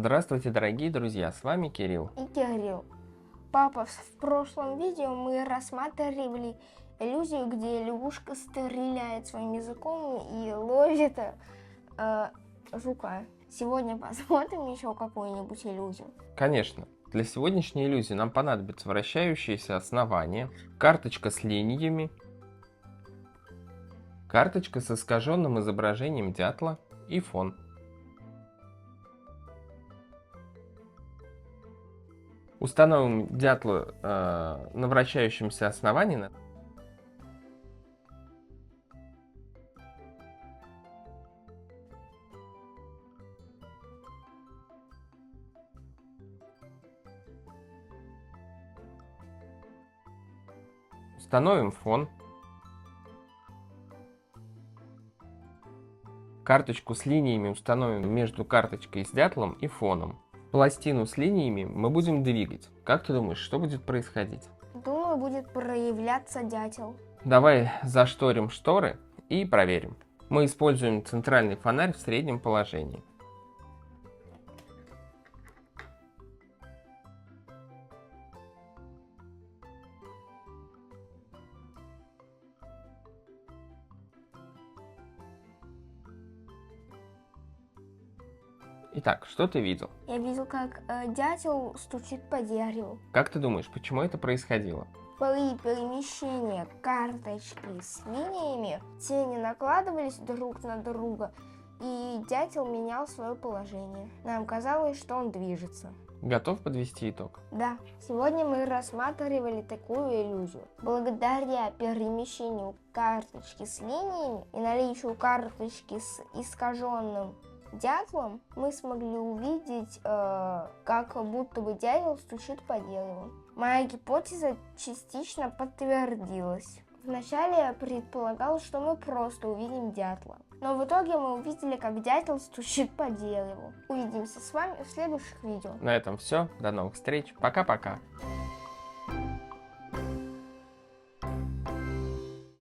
Здравствуйте, дорогие друзья, с вами Кирилл. И Кирилл. Папа, в прошлом видео мы рассматривали иллюзию, где лягушка стреляет своим языком и ловит жука. Сегодня посмотрим еще какую-нибудь иллюзию. Конечно, для сегодняшней иллюзии нам понадобится вращающееся основание, карточка с линиями, карточка с искаженным изображением дятла и фон. Установим дятла на вращающемся основании. Установим фон. Карточку с линиями установим между карточкой с дятлом и фоном. Пластину с линиями мы будем двигать. Как ты думаешь, что будет происходить? Думаю, будет проявляться дятел. Давай зашторим шторы и проверим. Мы используем центральный фонарь в среднем положении. Итак, что ты видел? Я видел, как дятел стучит по дереву. Как ты думаешь, почему это происходило? При перемещении карточки с линиями тени накладывались друг на друга, и дятел менял свое положение. Нам казалось, что он движется. Готов подвести итог? Да, сегодня мы рассматривали такую иллюзию. Благодаря перемещению карточки с линиями и наличию карточки с искаженным дятлом мы смогли увидеть, как будто бы дятел стучит по дереву. Моя гипотеза частично подтвердилась. Вначале я предполагала, что мы просто увидим дятла. Но в итоге мы увидели, как дятел стучит по дереву. Увидимся с вами в следующих видео. На этом все. До новых встреч. Пока-пока.